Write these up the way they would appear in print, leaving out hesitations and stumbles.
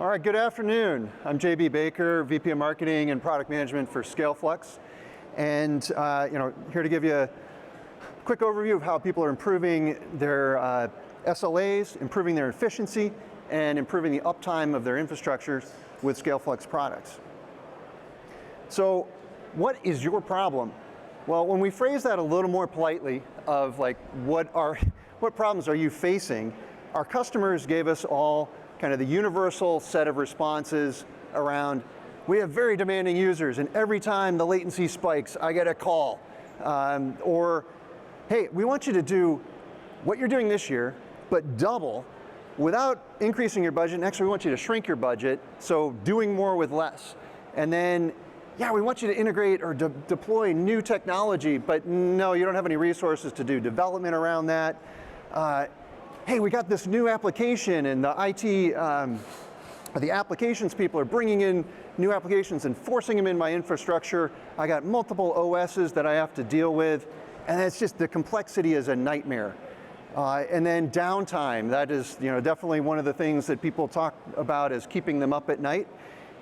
All right, good afternoon. I'm JB Baker, VP of Marketing and Product Management for ScaleFlux. And here to give you a quick overview of how people are improving their SLAs, improving their efficiency, and improving the uptime of their infrastructure with ScaleFlux products. So what is your problem? Well, when we phrase that a little more politely of like, what problems are you facing, our customers gave us all kind of the universal set of responses around, we have very demanding users and every time the latency spikes, I get a call. Or, hey, we want you to do what you're doing this year, but double without increasing your budget. And actually, we want you to shrink your budget, so doing more with less. And then, yeah, we want you to integrate or deploy new technology, but no, you don't have any resources to do development around that. Hey, we got this new application and the IT, the applications people are bringing in new applications and forcing them in my infrastructure. I got multiple OSs that I have to deal with, and it's just the complexity is a nightmare. And then downtime, that is definitely one of the things that people talk about as keeping them up at night.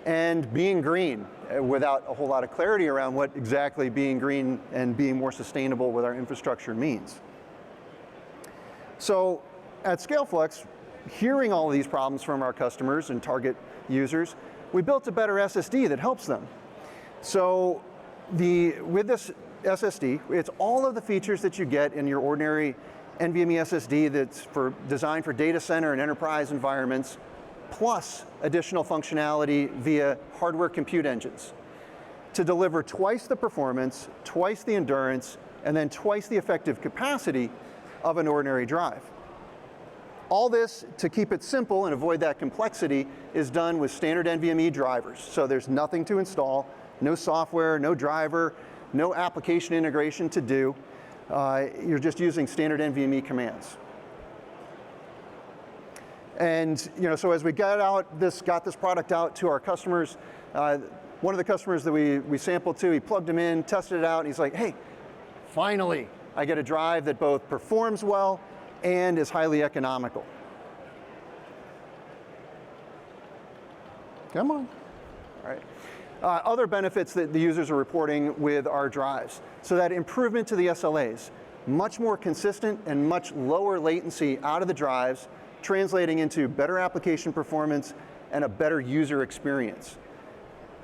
And being green without a whole lot of clarity around what exactly being green and being more sustainable with our infrastructure means. So at ScaleFlux, hearing all of these problems from our customers and target users, we built a better SSD that helps them. So with this SSD, it's all of the features that you get in your ordinary NVMe SSD that's designed for data center and enterprise environments, plus additional functionality via hardware compute engines to deliver twice the performance, twice the endurance, and then twice the effective capacity of an ordinary drive. All this, to keep it simple and avoid that complexity, is done with standard NVMe drivers. So there's nothing to install, no software, no driver, no application integration to do. You're just using standard NVMe commands. And so as we got this product out to our customers, one of the customers that we sampled to, he plugged them in, tested it out, and he's like, hey, finally, I get a drive that both performs well and is highly economical. Come on. All right. Other benefits that the users are reporting with our drives. So that improvement to the SLAs, much more consistent and much lower latency out of the drives, translating into better application performance and a better user experience.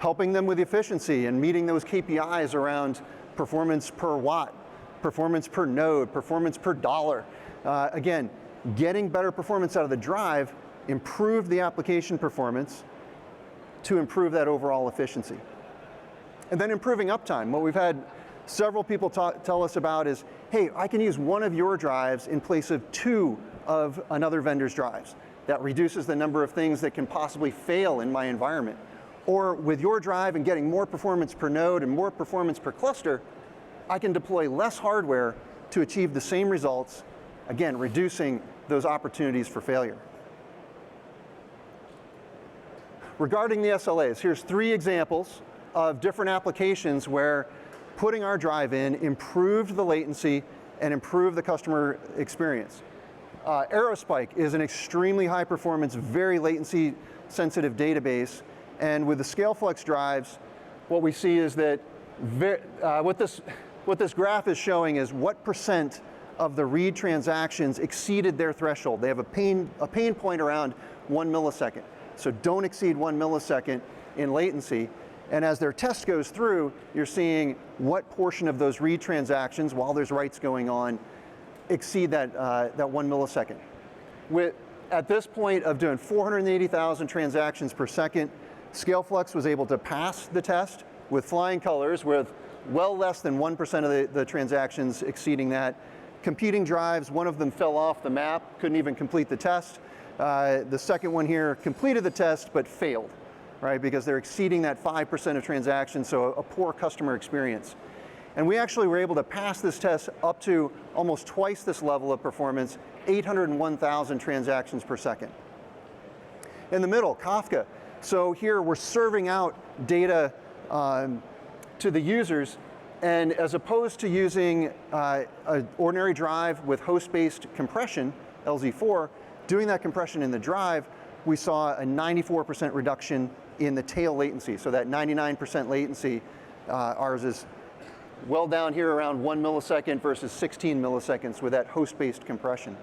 Helping them with efficiency and meeting those KPIs around performance per watt, performance per node, performance per dollar. Again, getting better performance out of the drive improved the application performance to improve that overall efficiency. And then improving uptime. What we've had several people tell us about is, hey, I can use one of your drives in place of two of another vendor's drives. That reduces the number of things that can possibly fail in my environment. Or with your drive and getting more performance per node and more performance per cluster, I can deploy less hardware to achieve the same results, again, reducing those opportunities for failure. Regarding the SLAs, here's 3 examples of different applications where putting our drive in improved the latency and improved the customer experience. Aerospike is an extremely high performance, very latency sensitive database, and with the ScaleFlux drives, what we see is that what this graph is showing is what % of the read transactions exceeded their threshold. They have a pain point around 1 millisecond. So don't exceed 1 millisecond in latency. And as their test goes through, you're seeing what portion of those read transactions, while there's writes going on, exceed that 1 millisecond. At this point of doing 480,000 transactions per second, ScaleFlux was able to pass the test with flying colors, with well less than 1% of the transactions exceeding that. Competing drives, one of them fell off the map, couldn't even complete the test. The second one here completed the test but failed, right? Because they're exceeding that 5% of transactions, so a poor customer experience. And we actually were able to pass this test up to almost twice this level of performance, 801,000 transactions per second. In the middle, Kafka. So here we're serving out data to the users, and as opposed to using an ordinary drive with host-based compression, LZ4, doing that compression in the drive, we saw a 94% reduction in the tail latency. So that 99% latency, ours is well down here around 1 millisecond versus 16 milliseconds with that host-based compression.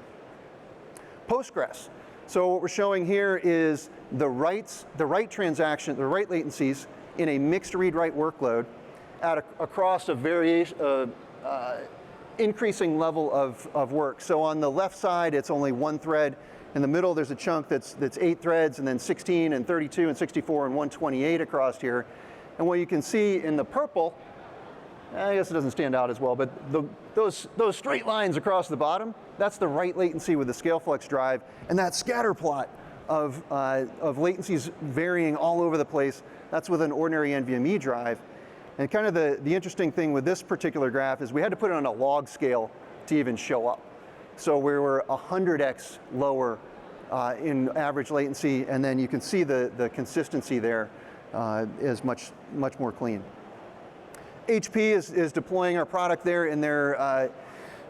Postgres. So what we're showing here is the write latencies in a mixed read-write workload across a increasing level of work. So on the left side, it's only one thread. In the middle, there's a chunk that's 8 threads, and then 16 and 32 and 64 and 128 across here. And what you can see in the purple, I guess it doesn't stand out as well, but those straight lines across the bottom, that's the write latency with the ScaleFlux drive, and that scatter plot of latencies varying all over the place, that's with an ordinary NVMe drive. And kind of the interesting thing with this particular graph is we had to put it on a log scale to even show up. So we were 100x lower in average latency, and then you can see the consistency there is much more clean. HP is deploying our product there in their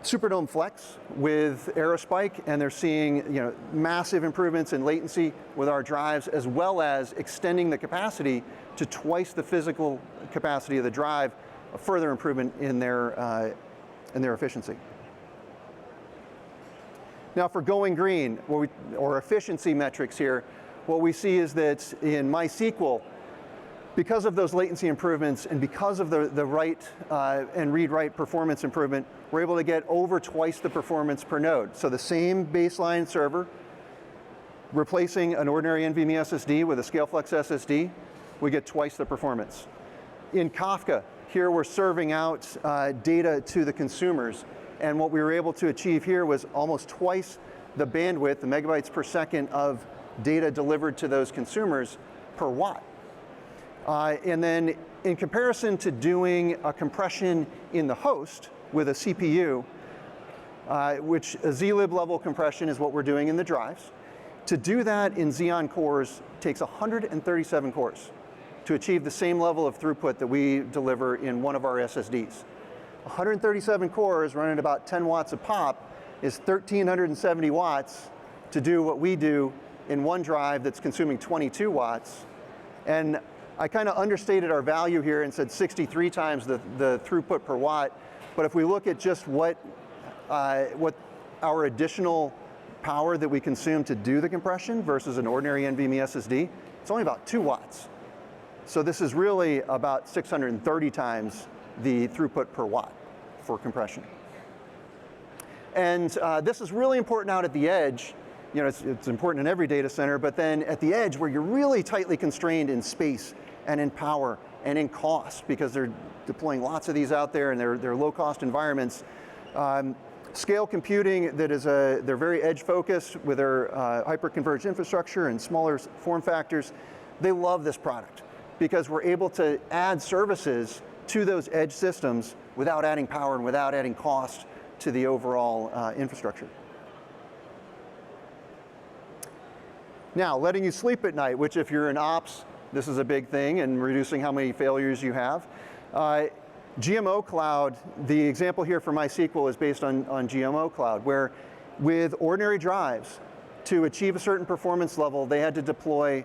Superdome Flex with Aerospike, and they're seeing massive improvements in latency with our drives, as well as extending the capacity to twice the physical capacity of the drive, a further improvement in their efficiency. Now for going green, or efficiency metrics here, what we see is that in MySQL, because of those latency improvements and because of the write and read-write performance improvement, we're able to get over twice the performance per node. So the same baseline server, replacing an ordinary NVMe SSD with a ScaleFlux SSD, we get twice the performance. In Kafka, here we're serving out data to the consumers, and what we were able to achieve here was almost twice the bandwidth, the megabytes per second of data delivered to those consumers per watt. And then in comparison to doing a compression in the host with a CPU, which a zlib level compression is what we're doing in the drives, to do that in Xeon cores takes 137 cores to achieve the same level of throughput that we deliver in one of our SSDs. 137 cores running about 10 watts a pop is 1,370 watts to do what we do in one drive that's consuming 22 watts. And I kind of understated our value here and said 63 times the throughput per watt. But if we look at just what our additional power that we consume to do the compression versus an ordinary NVMe SSD, it's only about 2 watts. So this is really about 630 times the throughput per watt for compression. And this is really important out at the edge. It's important in every data center, but then at the edge where you're really tightly constrained in space and in power and in cost, because they're deploying lots of these out there and they're low-cost environments. Scale computing they're very edge focused with their hyper-converged infrastructure and smaller form factors. They love this product because we're able to add services to those edge systems without adding power and without adding cost to the overall infrastructure. Now, letting you sleep at night, which if you're in ops, this is a big thing, and reducing how many failures you have. GMO Cloud, the example here for MySQL is based on GMO Cloud, where with ordinary drives, to achieve a certain performance level, they had to deploy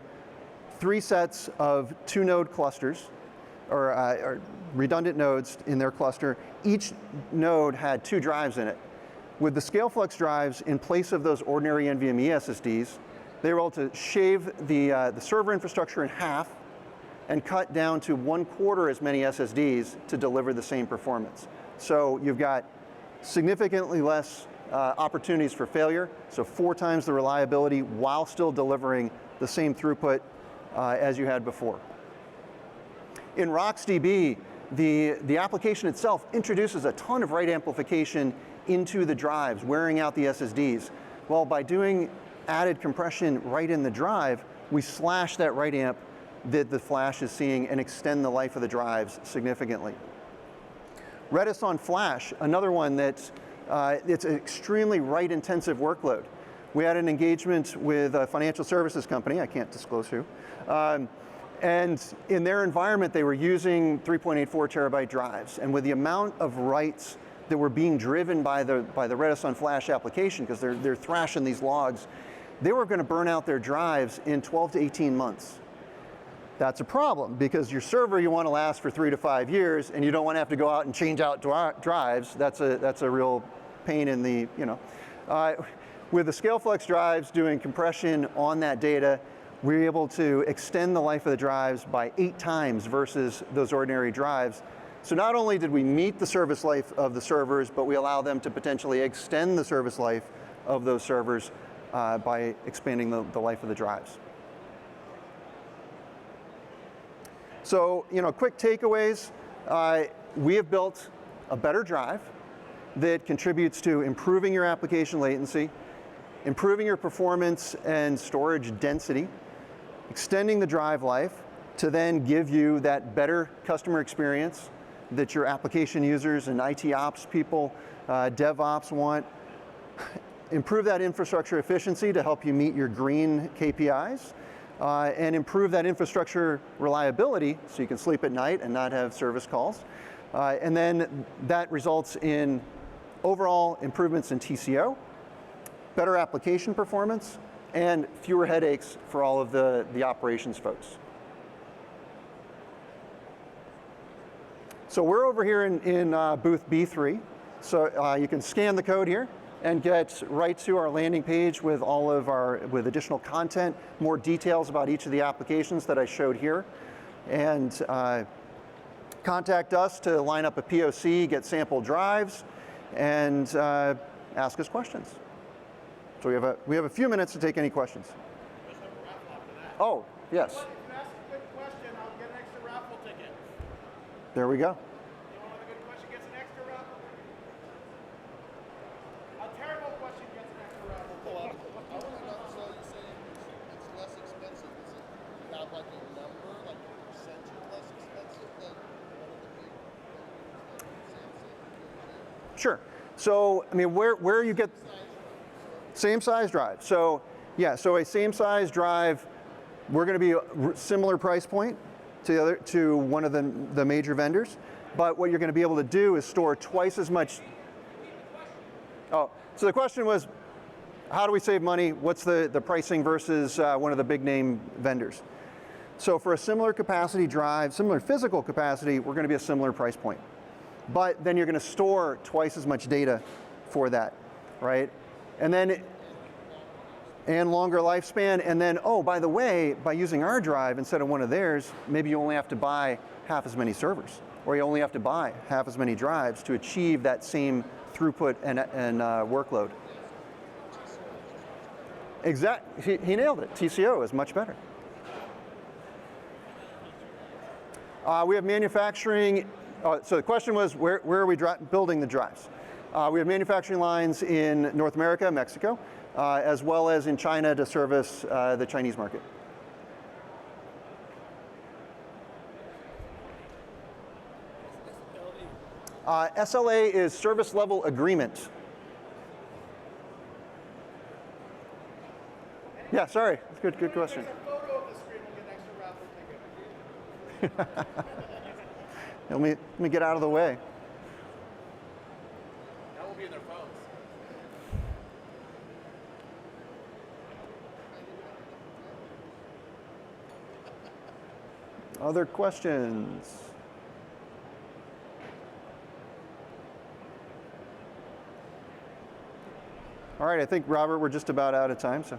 3 sets of 2-node clusters, or redundant nodes in their cluster. Each node had 2 drives in it. With the ScaleFlux drives, in place of those ordinary NVMe SSDs, they were able to shave the server infrastructure in half and cut down to 1/4 as many SSDs to deliver the same performance. So you've got significantly less opportunities for failure, so 4 times the reliability while still delivering the same throughput as you had before. In RocksDB, the application itself introduces a ton of write amplification into the drives, wearing out the SSDs. Well, by doing added compression right in the drive, we slash that write amp that the flash is seeing and extend the life of the drives significantly. Redis on flash, another one that it's an extremely write-intensive workload. We had an engagement with a financial services company, I can't disclose who, and in their environment they were using 3.84 terabyte drives, and with the amount of writes that were being driven by the Redis on flash application, because they're thrashing these logs, they were going to burn out their drives in 12 to 18 months. That's a problem because your server you want to last for 3 to 5 years, and you don't want to have to go out and change out drives. That's a real pain in the, you know. With the ScaleFlux drives doing compression on that data, we're able to extend the life of the drives by 8 times versus those ordinary drives. So not only did we meet the service life of the servers, but we allow them to potentially extend the service life of those servers by expanding the life of the drives. So, you know, quick takeaways. We have built a better drive that contributes to improving your application latency, improving your performance and storage density, extending the drive life to then give you that better customer experience that your application users and IT ops people, DevOps want. Improve that infrastructure efficiency to help you meet your green KPIs, and improve that infrastructure reliability so you can sleep at night and not have service calls. And then that results in overall improvements in TCO, better application performance, and fewer headaches for all of the operations folks. So we're over here in booth B3. So you can scan the code here and get right to our landing page with all of with additional content, more details about each of the applications that I showed here. And contact us to line up a POC, get sample drives, and ask us questions. So we have a few minutes to take any questions. Oh, yes. Well, if you ask a good question, I'll get an extra raffle ticket. There we go. Anyone with a good question gets an extra raffle ticket. A terrible question gets an extra raffle ticket. I want to know, so you're saying it's less expensive. Is it, you have like a number, like a percentage less expensive than one of the big vendors like Samsung? Sure. So, I mean, where you get same size drive. So, yeah, so a same size drive, we're going to be a similar price point to one of the major vendors, but what you're going to be able to do is store twice as much. Oh, so the question was, how do we save money? What's the pricing versus one of the big name vendors? So for a similar capacity drive, similar physical capacity, we're going to be a similar price point. But then you're going to store twice as much data for that, right? And then, and longer lifespan, and then, oh, by the way, by using our drive instead of one of theirs, maybe you only have to buy half as many servers, or you only have to buy half as many drives to achieve that same throughput and workload. Exactly, he nailed it. TCO is much better. We have manufacturing. So the question was, where are we building the drives? We have manufacturing lines in North America, Mexico, as well as in China to service the Chinese market. SLA is service level agreement. Yeah, sorry, that's good question. There's a photo of the screen, we'll get an extra raffle ticket. Let me get out of the way. That will be in their phones. Other questions? All right, I think, Robert, we're just about out of time, so.